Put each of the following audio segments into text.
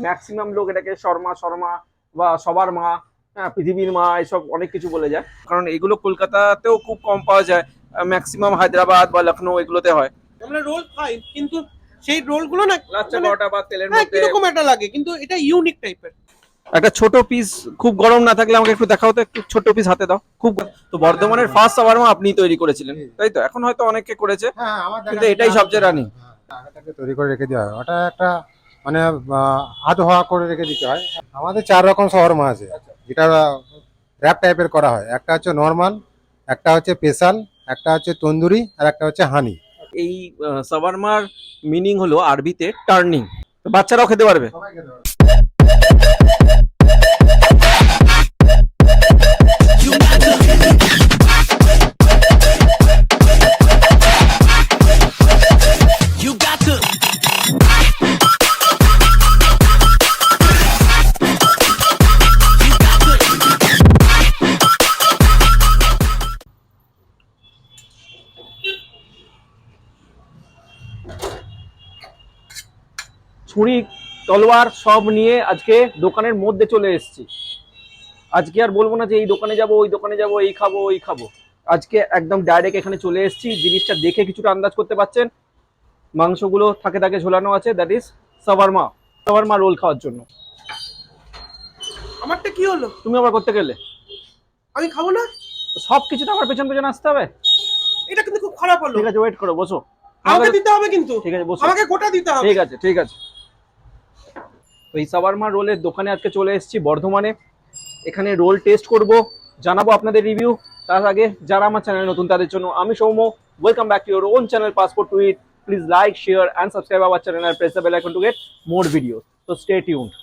Maximum লোক এটাকে শর্মা শর্মা বা সবার মা, হ্যাঁ পৃথিবীর মা, এসব অনেক কিছু বলে যায়, কারণ এগুলো কলকাতাতেও খুব কম পাওয়া যায়। ম্যাক্সিমাম হায়দ্রাবাদ বা লখনৌ এগুলোতে হয়। আমরা রোল খাই কিন্তু সেই রোলগুলো না লাচ্চা পরোটা বা তেলের হ্যাঁ মধ্যে কিরকম একটা লাগে, কিন্তু এটা ইউনিক টাইপের। একটা ছোট পিস, খুব গরম না থাকলে আমাকে একটু দেখাও তো, একটু ছোট পিস হাতে দাও। খুব তো বর্ধমানের ফার্স্ট শাওয়ারমা আপনি তৈরি করেছিলেন, তাই তো? এখন হয়তো অনেকে করেছে, হ্যাঁ আমার কিন্তু এটাই সবচেয়ে রানিং। আগে থেকে তৈরি করে রেখে দেওয়া হয়, ওটা একটা মানে আধ হওয়া করে রেখে দিতে হয়। আমাদের 4 রকম শাওয়ারমা আছে, যেটা র‍্যাপ টাইপের করা হয়। একটা হচ্ছে নর্মাল, একটা হচ্ছে স্পেশাল, একটা হচ্ছে তন্দুরি, আর একটা হচ্ছে হানি। এই শাওয়ারমার মিনিং হলো আরবিতে টার্নিং, বাচ্চারাও খেতে পারবে। সবাই খেতে পারবে। ছুরি তলোয়ার সব নিয়ে আজকে দোকানের মধ্যে চলে এসেছি। আজকে আর বলবো না যে এই দোকানে যাব ওই দোকানে যাব, এই খাবো ওই খাবো। আজকে একদম ডাইরেক্ট এখানে চলে এসেছি। জিনিসটা দেখে কিছুটা আন্দাজ করতে পারছেন, মাংসগুলো থাকে থাকে ঝোলানো আছে, that is shawarma. Shawarma roll খাওয়ার জন্য। আমারটা কি হলো? তুমি আবার করতে গেলে আমি খাবো না? সব কিছুতে আমার পেছন পেছন আসতে হবে? এটা কিন্তু খুব খারাপ হলো। ঠিক আছে, ওয়েট করো, বসো। আমাকে দিতে হবে কিন্তু। ঠিক আছে, বসো। আমাকে গোটা দিতে হবে। ঠিক আছে ঠিক আছে। তো এই শাওয়ারমা রোলের দোকানে আজকে চলে এসেছি বর্ধমানে। এখানে রোল টেস্ট করব, জানাবো আপনাদের রিভিউ। তার আগে যারা আমার চ্যানেল নতুন তাদের জন্য আমি Soumya, welcome back to your own channel passport to it. Please like, share and subscribe our channel and press the bell icon to get more videos. So stay tuned.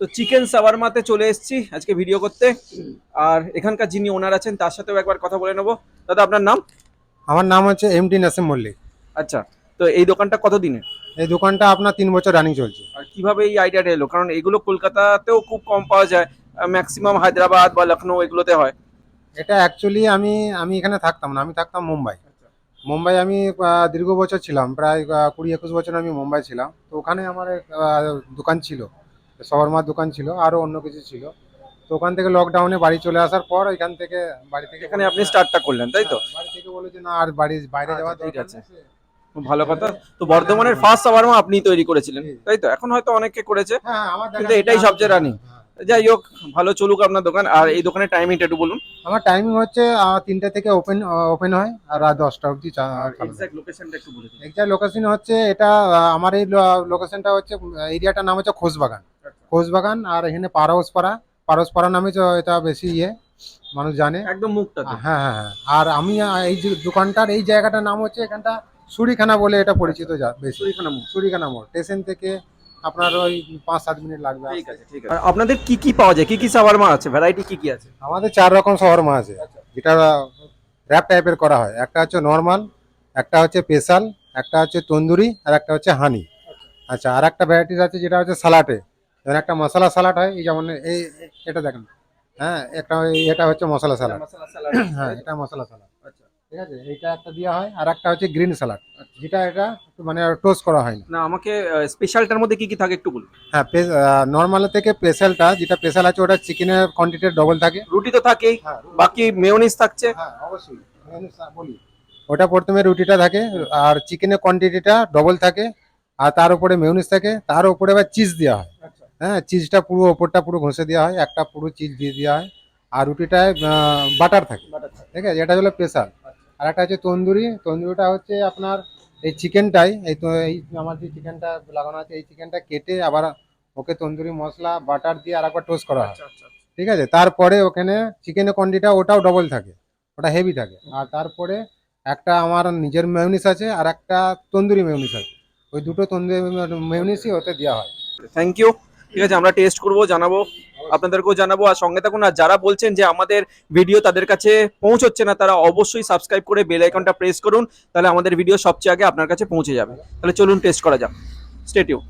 তো চিকেন শাওয়ারমাতে চলে এসেছি আজকে ভিডিও করতে। আর এখানকার যিনি ওনার আছেন তার সাথেও একবার কথা বলে নেবো। দাদা, আপনার নাম? আমার নাম হচ্ছে এমডি নাসিম মল্লিক। আচ্ছা, তো এই দোকানটা কতদিনের? এই দোকানটা আপনার 3 বছর রানিং চলছে। আর কিভাবে এই আইডিয়াটা এলো? কারণ এগুলো কলকাতাতেও খুব কম পাওয়া যায়, ম্যাক্সিমাম হায়দ্রাবাদ বা লখনৌ এগুলোতে হয়। এটা অ্যাকচুয়ালি আমি আমি এখানে থাকতাম না, আমি থাকতাম মুম্বাই। মুম্বাই আমি দীর্ঘ বছর ছিলাম, প্রায় 20-21 বছর আমি মুম্বাই ছিলাম। তো ওখানে আমার এক, দোকান ছিল, শাওয়ারমার দোকান ছিল, আরও অন্য কিছু ছিল। তো ওখান থেকে লকডাউনে বাড়ি চলে আসার পর এখান থেকে বাড়ি থেকে এখানে আপনি স্টার্টটা করলেন, তাই তো? বাড়ি থেকে বলে যে না আর বাইরে যাওয়া ঠিক দরকার আছে, নেই। খুব ভালো কথা। তো বর্ধমানের ফার্স্ট শাওয়ারমা আপনি তৈরি করেছিলেন, তাই তো? এখন হয়তো অনেকে করেছে, হ্যাঁ আমার কিন্তু এটাই সবচেয়ে রানিং। যাই হোক, ভালো চলুক আপনার দোকান। আর এই দোকানের টাইমিংটা একটু বলুন। আমার টাইমিং হচ্ছে 3টে থেকে ওপেন হয়, আর রাত 10টা অবধি এক্সাক্ট লোকেশনটা একটু বলে দিন। এক্সাক্ট লোকেশন হচ্ছে এটা, আমার এই লোকেশনটা হচ্ছে, এরিয়াটার নাম হচ্ছে খোসবাগান। খোসবাগান, আর এখানে পারসপাড়া নামে এটা বেশি মানুষ জানে, একদম মুখটাতে। হ্যাঁ হ্যাঁ হ্যাঁ। আর আমি এই যে দোকানটার এই জায়গাটার নাম হচ্ছে, এখানটা সুরিখানা বলে এটা পরিচিত বেশি। সুরিখানা মোড় স্টেশন থেকে আপনার ওই 5-7 মিনিট লাগবে। ঠিক আছে ঠিক আছে। আর আপনাদের কি কি পাওয়া যায়, কি কি শাওয়ারমা আছে, ভ্যারাইটি কি কি আছে? আমাদের 4 রকম শাওয়ারমা আছে, যেটা র‍্যাপ টাইপের করা হয়। একটা হচ্ছে নর্মাল, একটা হচ্ছে স্পেশাল, একটা হচ্ছে তন্দুরি, আর একটা হচ্ছে হানি। আচ্ছা, আর একটা ভ্যারাইটিস আছে যেটা হচ্ছে সালাটে, যেমন একটা মশলা সালাড হয়, এই যেমন এটা দেখেন। হ্যাঁ, এটা হচ্ছে মশলা সালাড। হ্যাঁ, এটা মশলা সালাড। আচ্ছা, ঠিক আছে, এইটা একটা দেওয়া হয়। আর একটা হচ্ছে গ্রিন সালাড, যেটা এটা মানে টোস্ট করা হয় না। না, আমাকে স্পেশালটার মধ্যে কি কি থাকে একটু বলুন। হ্যাঁ, নর্মাল থেকে স্পেশালটা, যেটা স্পেশাল আছে ওটা চিকেনের কোয়ান্টিটি ডবল থাকে। রুটি তো থাকেই, হ্যাঁ, বাকি মেয়োনিজ থাকছে। হ্যাঁ অবশ্যই বলি, ওটা প্রথমে রুটিটা থাকে, আর চিকেনের কোয়ান্টিটিটা ডবল থাকে। আর তার উপরে মেয়োনিজ থাকে, তার উপরে আবার চিজ দেওয়া হয়। হ্যাঁ, চিজটা পুরো ওপরটা পুরো ঘষে দেওয়া হয়, একটা পুরো চিজ দিয়ে দেওয়া হয়। আর রুটিটায় বাটার থাকে, ঠিক আছে, এটা হলো স্পেশাল। আর একটা হচ্ছে তন্দুরি। তন্দুরিটা হচ্ছে আপনার এই চিকেনটাই, এই আমার যে চিকেনটা লাগানো আছে, এই চিকেনটা কেটে আবার ওকে তন্দুরি মশলা বাটার দিয়ে আর একবার টোস্ট করা হয়, ঠিক আছে। তারপরে ওখানে চিকেনের কোয়ান্টিটিটা ওটাও ডবল থাকে, ওটা হেভি থাকে। আর তারপরে একটা আমার নিজের মেয়োনিজ আছে আর একটা তন্দুরি মেয়োনিজ আছে, ওই দুটো তন্দুরি মেয়োনিজই ওতে দেওয়া হয়। Thank you. ঠিক আছে, আমরা টেস্ট করব, জানাবো, আপনাদেরকেও জানাবো। আর সঙ্গে থাকুন। আর যারা বলছেন যে আমাদের ভিডিও তাদের কাছে পৌঁছচ্ছে না, তারা অবশ্যই সাবস্ক্রাইব করে বেল আইকনটা প্রেস করুন, তাহলে আমাদের ভিডিও সবচেয়ে আগে আপনার কাছে পৌঁছে যাবে। তাহলে চলুন টেস্ট করা যাক। Stay tune.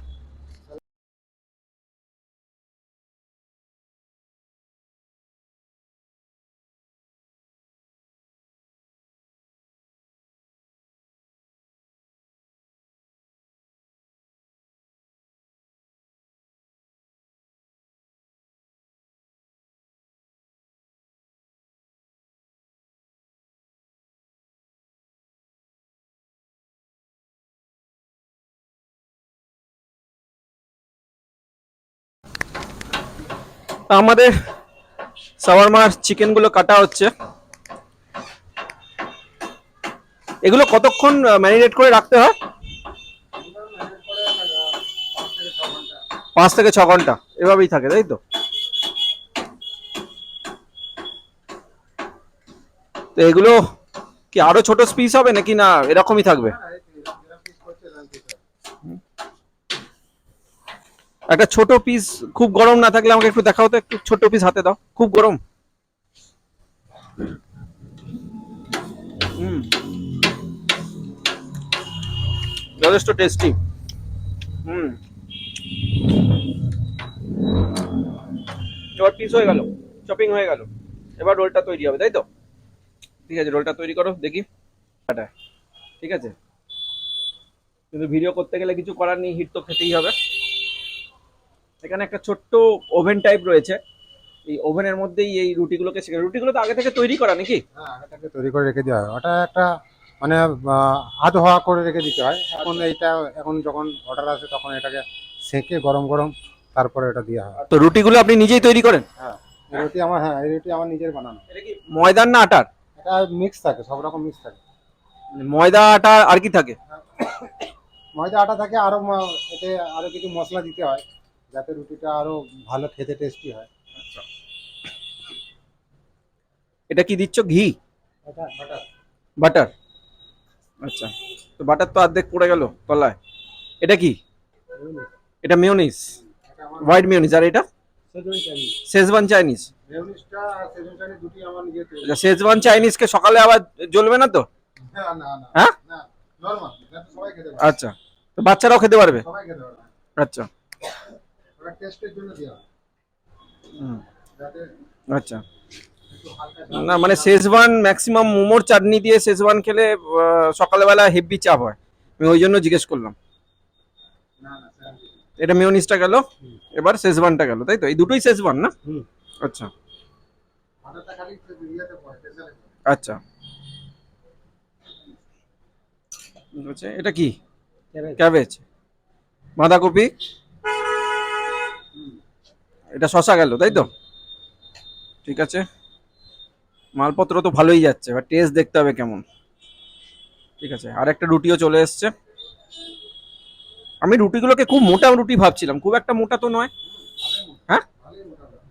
আমাদের শাওয়ারমার চিকেনগুলো কাটা হচ্ছে। এগুলো কতক্ষণ ম্যারিনেট করে রাখতে হয়? 5 থেকে 6 ঘন্টা এভাবেই থাকে, তাই তো? তো এগুলো কি আরো ছোট পিস হবে নাকি না এরকমই থাকবে? একটা ছোট পিস, খুব গরম না থাকলে আমাকে একটু দেখাও তো, একটু ছোট পিস হাতে দাও, খুব গরম। হুম, যথেষ্ট টেস্টি। হুম, এবার পিস হয়ে গেল, চপিং হয়ে গেল। এবার রোলটা তৈরি হবে, তাই তো? ঠিক আছে, রোলটা তৈরি করো দেখি। ঠিক আছে, কিন্তু ভিডিও করতে গেলে কিছু করার নেই, হিট তো খেতেই হবে। এখানে একটা ছোট্ট ওভেন টাইপ রয়েছে, এই ওভেনের মধ্যেই এই রুটিগুলোকে রুটিগুলো তো আগে থেকে তৈরি করা নাকি? হ্যাঁ, আগে থেকে তৈরি করে রেখে দেওয়া হয়, ওটা একটা মানে আধ হওয়া করে রেখে দিতে হয়। এখন এইটা, এখন যখন অর্ডার আসে তখন এটাকে সেঁকে গরম গরম তারপরে এটা দেওয়া হয়। তো রুটিগুলো আপনি নিজেই তৈরি করেন? হ্যাঁ, এই রুটি আমার, হ্যাঁ, এই রুটি আমার নিজের বানানো। এটা কি ময়দার না আটার? এটা মিক্স থাকে, সব রকম মিক্স থাকে। ময়দা আটা আর কি থাকে? ময়দা আটা থাকে, আরো এতে আরো কিছু মশলা দিতে হয় যাতে রুটিটা আরো ভালো খেতে টেস্টি হয়। এটা কি দিচ্ছ, ঘি? এটা বাটার। বাটার। আচ্ছা, তো বাটার তো অর্ধেক পড়ে গেল তলায়। এটা কি? এটা মেয়োনিজ, এটা আমার হোয়াইট মেয়োনিজ। আর এটা সেজওয়ান চাইনিজ। Schezwan Chinese. মেয়োনিজটা আর সেজওয়ান চাইনিজ দুটি আমার নিজে তৈরি। আচ্ছা, শেজওয়ান চাইনিজকে সকালে আবার জ্বলবে না তো? না না না হ্যাঁ, না, নরমাল, যাতে সবাই খেতে পারে। আচ্ছা, তো বাচ্চারাও খেতে পারবে? সবাই খেতে পারে। আচ্ছা। ওটা টেস্টের জন্য দেওয়া হয়, হুম, যাতে আচ্ছা। একটু হালকা না মানে শেজওয়ান ম্যাক্সিমাম মোমোর চাটনি দিয়ে শেজওয়ান খেলে সকালবেলা হেভি চাপ হয়, আমি ওই জন্য জিজ্ঞেস করলাম। না না স্যার। এটা মেয়োনিজটা গেল, এবার শেজওয়ানটা গেল, তাই তো? এই দুটোই শেজওয়ান না? হুম, আচ্ছা বাটারটা খালি ইয়েতে পড়ে, স্পেশালে পড়ে। আচ্ছা। আচ্ছা, এটা কি? ক্যাবেজ, বাঁধাকপি, এটা শসা গেল, তাই তো? ঠিক আছে, মালপত্র তো ভালোই যাচ্ছে, এবার টেস্ট দেখতে হবে কেমন। ঠিক আছে, আর একটা রুটিও চলে এসছে। আমি রুটিগুলোকে খুব মোটা রুটি ভাবছিলাম, খুব একটা মোটা তো নয়। হ্যাঁ, ভালোই মোটামুটি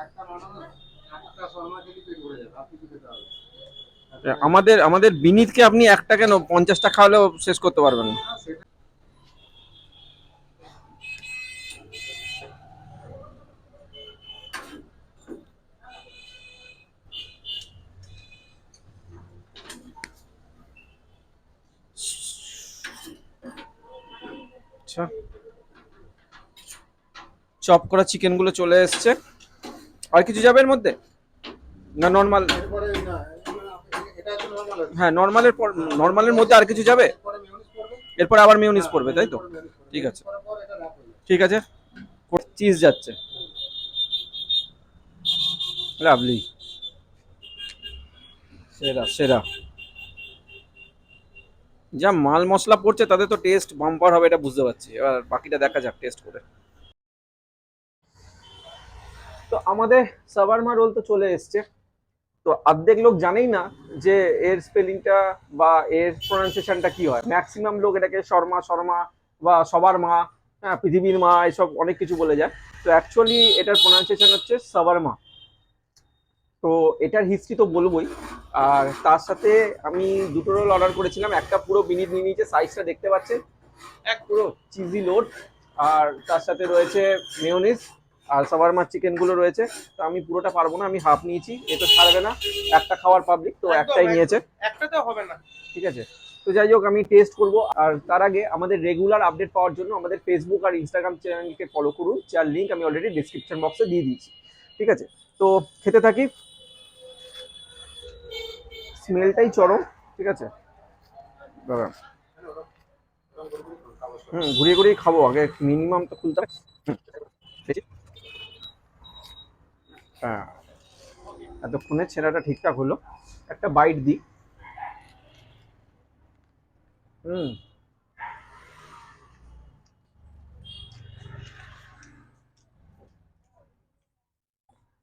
একটা বানানো একটা শর্মা খেলে পেট ভরে যাবে, আপনি কি খেতে হবে? আমাদের আমাদের বিনীতকে আপনি একটা কেন 50টা খাওয়ালেও শেষ করতে পারবেন না। সেটা আচ্ছা, চপ করা চিকেন গুলো চলে এসছে। আর কিছু যাবে এর মধ্যে না নর্মাল? এরপরে না, এটা হচ্ছে নরমাল আছে। হ্যাঁ, নর্মালের পর, নর্মালের মধ্যে আর কিছু যাবে? এরপরে মেয়োনিজ পড়বে। এরপর আবার মেয়োনিজ পড়বে, তাই তো? এরপরে মেয়োনিজ পড়বে, ঠিক মেয়োনিজ আছে, করার পর এটা র‍্যাপ হয়ে যাবে। ঠিক আছে। চিজ যাচ্ছে, লাভলি, সেরা সেরা। যা মাল মশলা পড়ছে তাদের তো টেস্ট বাম্পার হবে, এটা বুঝতে পারছি। এবার বাকিটা দেখা যাক টেস্ট করে। তো আমাদের সাবারমা রোল তো চলে এসছে। তো অর্ধেক লোক জানেই না যে এর স্পেলিংটা বা এর প্রোনাউন্সিয়েশনটা কি হয়। ম্যাক্সিমাম লোক এটাকে শর্মা শর্মা বা সবার মা, হ্যাঁ পৃথিবীর মা, এসব অনেক কিছু বলে যায়। তো অ্যাকচুয়ালি এটার প্রোনাউন্সিয়েশন হচ্ছে সাবারমা। তো এটার হিস্ট্রি তো বলবোই। আর তার সাথে আমি দুটো রোল অর্ডার করেছিলাম, একটা পুরো বিনিট নিয়ে নিয়েছে, সাইজটা দেখতে পাচ্ছেন, এক পুরো চিজি লোড। আর তার সাথে রয়েছে মেয়োনিজ আর সাবারমার চিকেনগুলো রয়েছে। তো আমি পুরোটা পারবো না, আমি হাফ নিয়েছি, এ তো ছাড়বে না, একটা খাওয়ার পাবলিক তো একদম, একটাই নিয়েছে। একটা তো হবে না। ঠিক আছে, তো যাই হোক আমি টেস্ট করব। আর তার আগে আমাদের রেগুলার আপডেট পাওয়ার জন্য আমাদের ফেসবুক আর ইনস্টাগ্রাম চ্যানেলকে ফলো করুন, যার লিঙ্ক আমি অলরেডি ডিসক্রিপশন বক্সে দিয়ে দিয়েছি। ঠিক আছে, তো খেতে থাকি। স্মেলটাই চরম। ঠিক আছে দাদা, ঘুরিয়ে ঘুরিয়ে খাবো, আগে মিনিমাম তো খুলতে হবে। হ্যাঁ, এতক্ষণে ছেঁড়াটা ঠিকঠাক হলো, একটা বাইট দিই। হুম,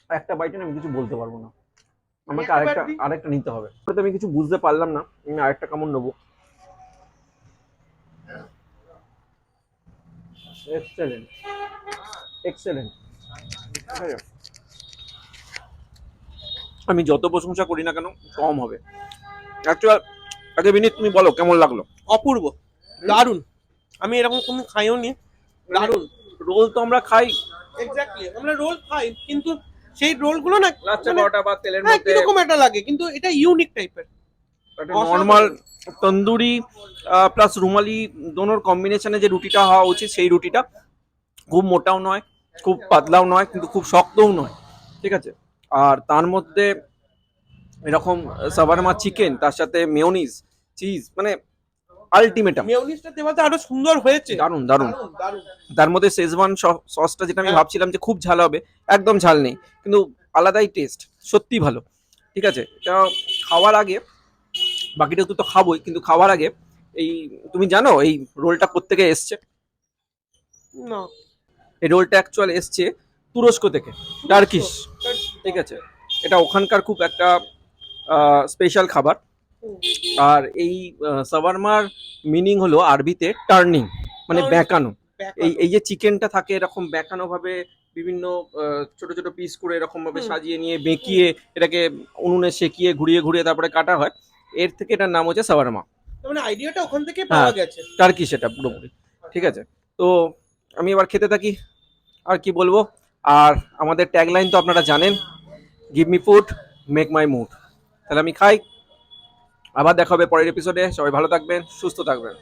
একটা বাইটে না আমি কিছু বলতে পারবো না, আমাকে একটা আরেকটা bite দিই। আরেকটা নিতে হবে। তো আমি কিছু বুঝতে পারলাম না, আমি আরেকটা কামড় নেবো। Excellent, excellent. আমি যত প্রশংসা করি না কেন কম হবে। অ্যাকচুয়াল আগে বিনীত তুমি বলো কেমন লাগলো। অপূর্ব, দারুণ। আমি এরকম কোনো খাইও নি, দারুণ। রোল তো আমরা খাই এক্স্যাক্টলি, আমরা রোল খাই, কিন্তু সেই রোল গুলো না লাচ্চা মানে পরোটা বা তেলের হ্যাঁ মধ্যে কিরকম একটা লাগে, কিন্তু এটা ইউনিক টাইপের। নর্মাল তন্দুরি প্লাস রুমালি দোনোর কম্বিনেশনে যে রুটিটা হওয়া উচিত সেই রুটিটা। খুব মোটাও নয়, খুব পাতলাও নয়, কিন্তু খুব শক্তও নয়। ঠিক আছে, আর তার মধ্যে এরকম সাবারমা চিকেন, তার সাথে মেয়োনিজ, চিজ, মানে আলটিমেটাম। মেয়োনিজটা দেওয়াতে আরো সুন্দর হয়েছে। দারুণ দারুণ। দারুণ। তার মধ্যে শেজওয়ান সসটা, যেটা আমি হ্যাঁ। ভাবছিলাম যে খুব ঝাল হবে, একদম ঝাল নেই, কিন্তু আলাদাই টেস্ট, সত্যি ভালো। ঠিক আছে, এটা খাওয়ার আগে, বাকিটা তো খাবোই, কিন্তু খাওয়ার আগে এই, তুমি জানো এই রোলটা কোত্থেকে এসছে? না। এই রোলটা অ্যাকচুয়াল এসছে তুরস্ক থেকে, টার্কিশ। ঠিক আছে, এটা ওখানকার খুব একটা স্পেশাল খাবার। আর এই সাওয়ারমার মিনিং হলো আরবিতে টার্নিং, মানে বেঁকানো। এই যে চিকেনটা থাকে এরকম বেঁকানো ভাবে, বিভিন্ন ছোট ছোট পিস করে এরকম ভাবে সাজিয়ে নিয়ে বেঁকিয়ে এটাকে উনুনে সেকিয়ে ঘুরিয়ে ঘুরিয়ে তারপরে কাটা হয়, এর থেকে এটার নাম হচ্ছে সাওয়ারমা। মানে আইডিয়াটা ওখান থেকে হ্যাঁ, পাওয়া গেছে। টার্কিশ এটা পুরোপুরি। ঠিক আছে, তো আমি এবার খেতে থাকি। আর কি বলবো, আর আমাদের ট্যাগলাইন তো আপনারা জানেন, give me food make my mood. তাহলে আমি খাই, আবার দেখা হবে পরের এপিসোডে। সবাই ভালো থাকবেন, সুস্থ থাকবেন।